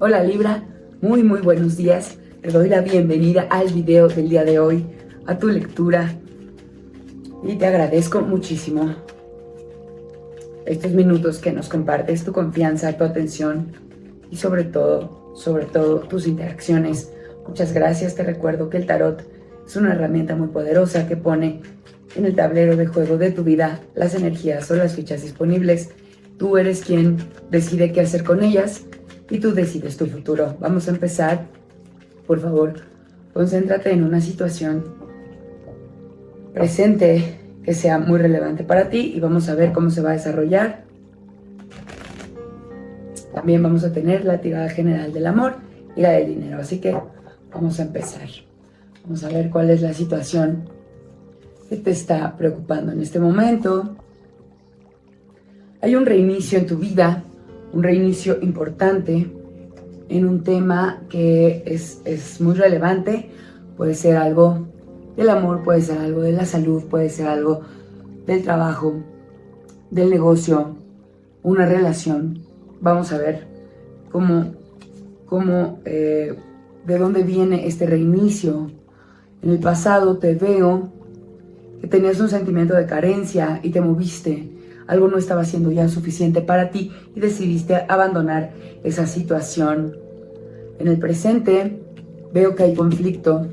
Hola Libra, muy buenos días. Te doy la bienvenida al video del día de hoy, a tu lectura, y te agradezco muchísimo estos minutos que nos compartes, tu confianza, tu atención y sobre todo tus interacciones. Muchas gracias. Te recuerdo que el tarot es una herramienta muy poderosa que pone en el tablero de juego de tu vida las energías o las fichas disponibles. Tú eres quien decide qué hacer con ellas y tú decides tu futuro. Vamos a empezar. Por favor, concéntrate en una situación presente que sea muy relevante para ti y vamos a ver cómo se va a desarrollar. También vamos a tener la tirada general del amor y la del dinero, así que vamos a empezar. Vamos a ver cuál es la situación que te está preocupando en este momento. Hay un reinicio en tu vida, un reinicio importante en un tema que es muy relevante. Puede ser algo del amor, puede ser algo de la salud, puede ser algo del trabajo, del negocio, una relación. Vamos a ver de dónde viene este reinicio. En el pasado te veo que tenías un sentimiento de carencia y te moviste. Algo no estaba siendo ya suficiente para ti y decidiste abandonar esa situación. En el presente veo que hay conflicto.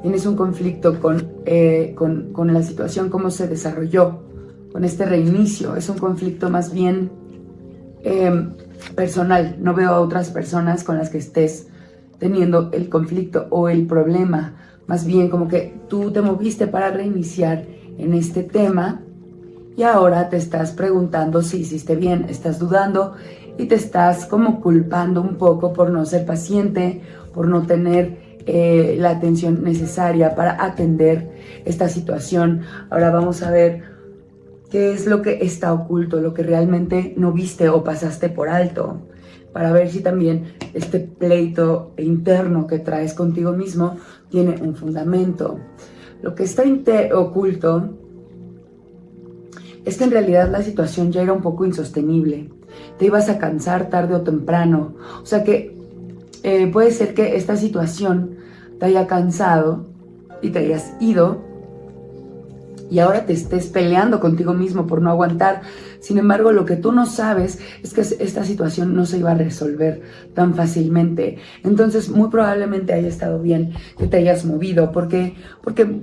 Tienes un conflicto con la situación, cómo se desarrolló, con este reinicio. Es un conflicto más bien personal. No veo a otras personas con las que estés teniendo el conflicto o el problema. Más bien como que tú te moviste para reiniciar en este tema y ahora te estás preguntando si hiciste bien, estás dudando y te estás como culpando un poco por no ser paciente, por no tener la atención necesaria para atender esta situación. Ahora vamos a ver qué es lo que está oculto, lo que realmente no viste o pasaste por alto, para ver si también este pleito interno que traes contigo mismo tiene un fundamento. Lo que está oculto es que en realidad la situación ya era un poco insostenible. Te ibas a cansar tarde o temprano. O sea que puede ser que esta situación te haya cansado y te hayas ido y ahora te estés peleando contigo mismo por no aguantar. Sin embargo, lo que tú no sabes es que esta situación no se iba a resolver tan fácilmente. Entonces, muy probablemente haya estado bien que te hayas movido, porque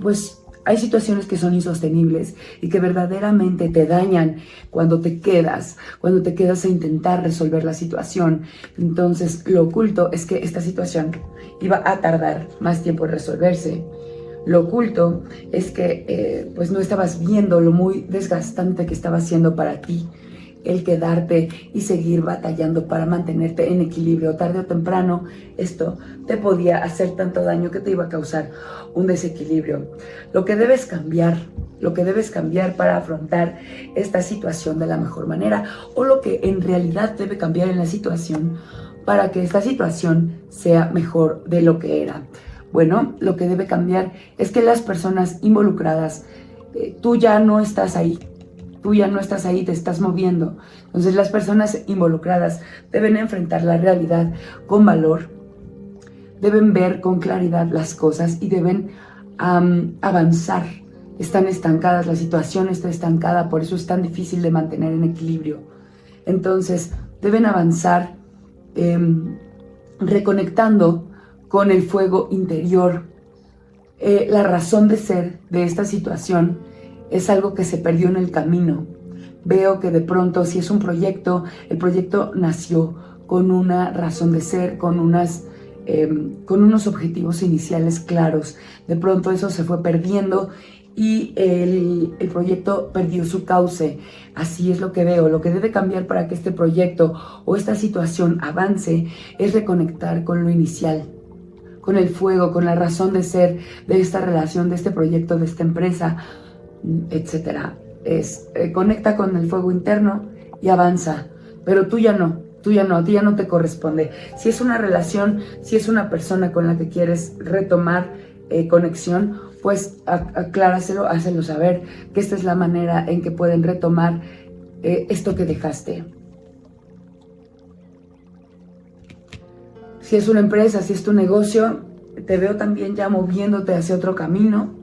pues hay situaciones que son insostenibles y que verdaderamente te dañan cuando te quedas a intentar resolver la situación. Entonces, lo oculto es que esta situación iba a tardar más tiempo en resolverse. Lo oculto es que pues no estabas viendo lo muy desgastante que estaba siendo para ti el quedarte y seguir batallando para mantenerte en equilibrio. Tarde o temprano esto te podía hacer tanto daño que te iba a causar un desequilibrio. Lo que debes cambiar para afrontar esta situación de la mejor manera, o lo que en realidad debe cambiar en la situación para que esta situación sea mejor de lo que era. Bueno, lo que debe cambiar es que las personas involucradas, tú ya no estás ahí, te estás moviendo. Entonces las personas involucradas deben enfrentar la realidad con valor, deben ver con claridad las cosas y deben avanzar. Están estancadas, la situación está estancada, por eso es tan difícil de mantener en equilibrio. Entonces deben avanzar reconectando con el fuego interior. La razón de ser de esta situación es algo que se perdió en el camino. Veo que de pronto, si es un proyecto, el proyecto nació con una razón de ser, con unos objetivos iniciales claros. De pronto eso se fue perdiendo y el proyecto perdió su cauce. Así es lo que veo. Lo que debe cambiar para que este proyecto o esta situación avance es reconectar con lo inicial, con el fuego, con la razón de ser de esta relación, de este proyecto, de esta empresa, etcétera. Conecta con el fuego interno y avanza, pero tú ya no, a ti ya no te corresponde. Si es una relación, si es una persona con la que quieres retomar conexión, pues acláraselo, hácelo saber que esta es la manera en que pueden retomar esto que dejaste. Si es una empresa, si es tu negocio, te veo también ya moviéndote hacia otro camino.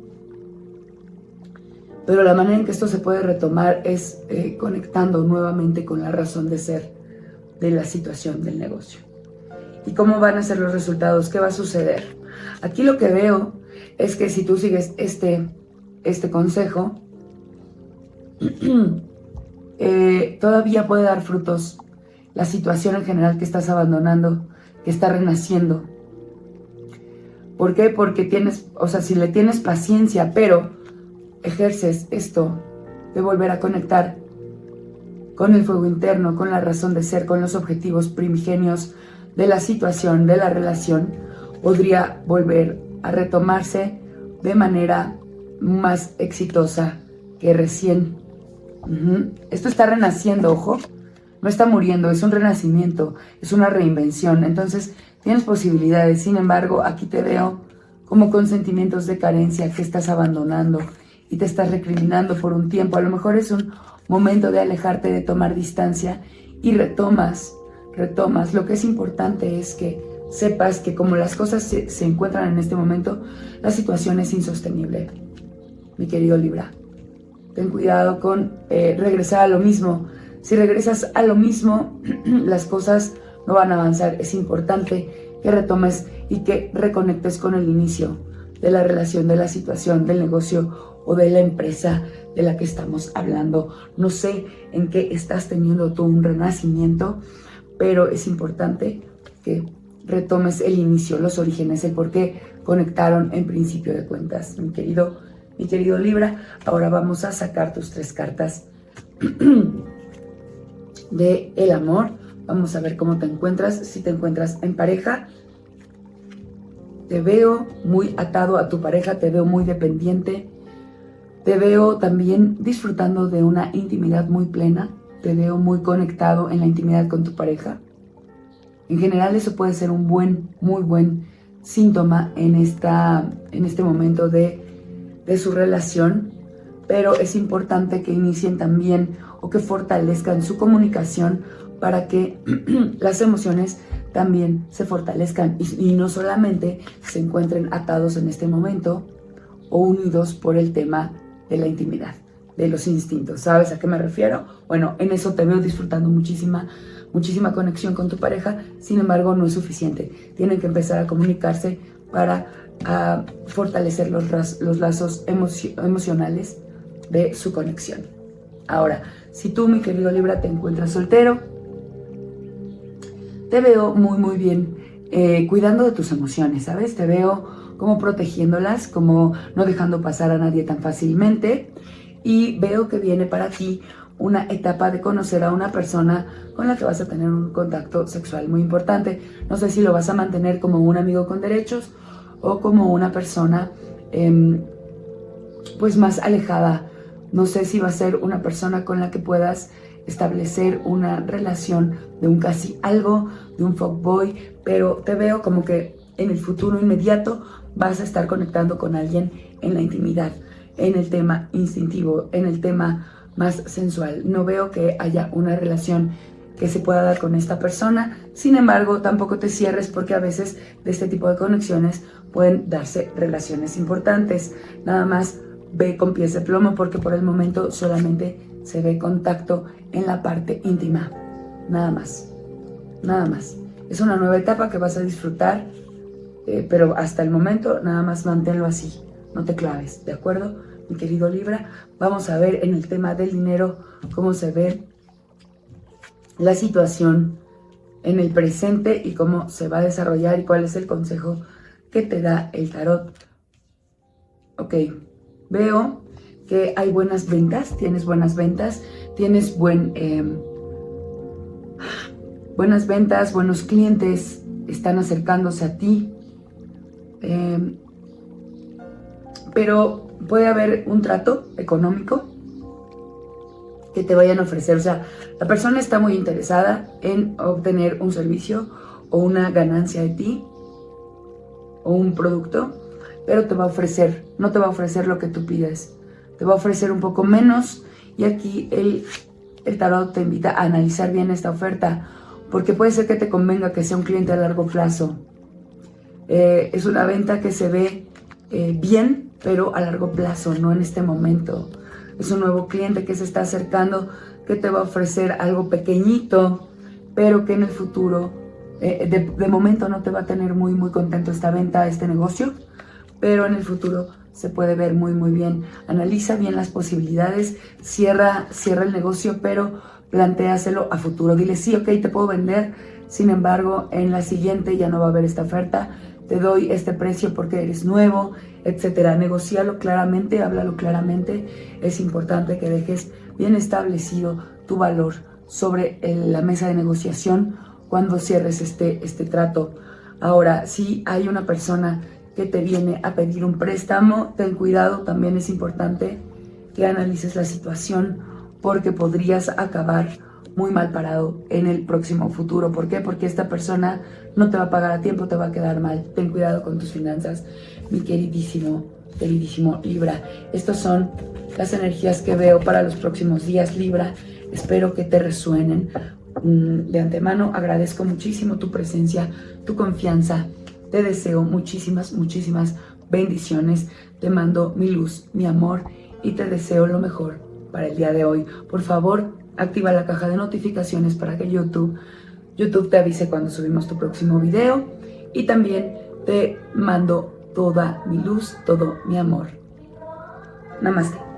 Pero la manera en que esto se puede retomar es conectando nuevamente con la razón de ser de la situación del negocio. ¿Y cómo van a ser los resultados? ¿Qué va a suceder? Aquí lo que veo es que si tú sigues este consejo, todavía puede dar frutos la situación en general que estás abandonando, que está renaciendo. ¿Por qué? Porque si le tienes paciencia, pero ejerces esto de volver a conectar con el fuego interno, con la razón de ser, con los objetivos primigenios de la situación, de la relación, podría volver a retomarse de manera más exitosa que recién. Esto está renaciendo, ojo, no está muriendo, es un renacimiento, es una reinvención. Entonces tienes posibilidades. Sin embargo, aquí te veo como con sentimientos de carencia que estás abandonando y te estás recriminando por un tiempo. A lo mejor es un momento de alejarte, de tomar distancia y retomas. Lo que es importante es que sepas que como las cosas se encuentran en este momento, la situación es insostenible, mi querido Libra. Ten cuidado con regresar a lo mismo. Si regresas a lo mismo, las cosas no van a avanzar. Es importante que retomes y que reconectes con el inicio de la relación, de la situación, del negocio o de la empresa de la que estamos hablando. No sé en qué estás teniendo tú un renacimiento, pero es importante que retomes el inicio, los orígenes, el por qué conectaron en principio de cuentas, mi querido Libra. Ahora vamos a sacar tus 3 cartas de el amor. Vamos a ver cómo te encuentras. Si te encuentras en pareja, te veo muy atado a tu pareja, te veo muy dependiente, te veo también disfrutando de una intimidad muy plena, te veo muy conectado en la intimidad con tu pareja. En general eso puede ser un muy buen síntoma en este momento de su relación, pero es importante que inicien también o que fortalezcan su comunicación para que las emociones también se fortalezcan y no solamente se encuentren atados en este momento o unidos por el tema de la intimidad, de los instintos. ¿Sabes a qué me refiero? Bueno, en eso te veo disfrutando muchísima conexión con tu pareja. Sin embargo, no es suficiente. Tienen que empezar a comunicarse para fortalecer los lazos emocionales de su conexión. Ahora, si tú, mi querido Libra, te encuentras soltero, te veo muy bien cuidando de tus emociones, ¿sabes? Te veo como protegiéndolas, como no dejando pasar a nadie tan fácilmente, y veo que viene para ti una etapa de conocer a una persona con la que vas a tener un contacto sexual muy importante. No sé si lo vas a mantener como un amigo con derechos o como una persona pues más alejada. No sé si va a ser una persona con la que puedas establecer una relación de un casi algo, de un fuckboy, pero te veo como que en el futuro inmediato vas a estar conectando con alguien en la intimidad, en el tema instintivo, en el tema más sensual. No veo que haya una relación que se pueda dar con esta persona. Sin embargo, tampoco te cierres, porque a veces de este tipo de conexiones pueden darse relaciones importantes. Nada más ve con pies de plomo, porque por el momento solamente se ve contacto en la parte íntima. Nada más. Es una nueva etapa que vas a disfrutar, pero hasta el momento nada más manténlo así. No te claves, ¿de acuerdo, mi querido Libra? Vamos a ver en el tema del dinero cómo se ve la situación en el presente y cómo se va a desarrollar y cuál es el consejo que te da el tarot. Ok, veo que hay buenas ventas, tienes buenas ventas, tienes buenas ventas, buenos clientes están acercándose a ti, pero puede haber un trato económico que te vayan a ofrecer. O sea, la persona está muy interesada en obtener un servicio o una ganancia de ti o un producto, pero te va a ofrecer, no te va a ofrecer lo que tú pides, te va a ofrecer un poco menos. Y aquí el tarot te invita a analizar bien esta oferta, porque puede ser que te convenga que sea un cliente a largo plazo. Es una venta que se ve bien, pero a largo plazo, no en este momento. Es un nuevo cliente que se está acercando, que te va a ofrecer algo pequeñito, pero que en el futuro, de momento no te va a tener muy contento esta venta, este negocio, pero en el futuro se puede ver muy bien. Analiza bien las posibilidades, cierra el negocio, pero plantéaselo a futuro. Dile, sí, ok, te puedo vender, sin embargo, en la siguiente ya no va a haber esta oferta, te doy este precio porque eres nuevo, etcétera. Negocialo claramente, háblalo claramente. Es importante que dejes bien establecido tu valor sobre la mesa de negociación cuando cierres este trato. Ahora, si hay una persona que te viene a pedir un préstamo, ten cuidado, también es importante que analices la situación porque podrías acabar muy mal parado en el próximo futuro. ¿Por qué? Porque esta persona no te va a pagar a tiempo, te va a quedar mal. Ten cuidado con tus finanzas, mi queridísimo Libra. Estas son las energías que veo para los próximos días, Libra. Espero que te resuenen. De antemano agradezco muchísimo tu presencia, tu confianza. Te deseo muchísimas bendiciones. Te mando mi luz, mi amor y te deseo lo mejor para el día de hoy. Por favor, activa la caja de notificaciones para que YouTube te avise cuando subimos tu próximo video. Y también te mando toda mi luz, todo mi amor. Namaste.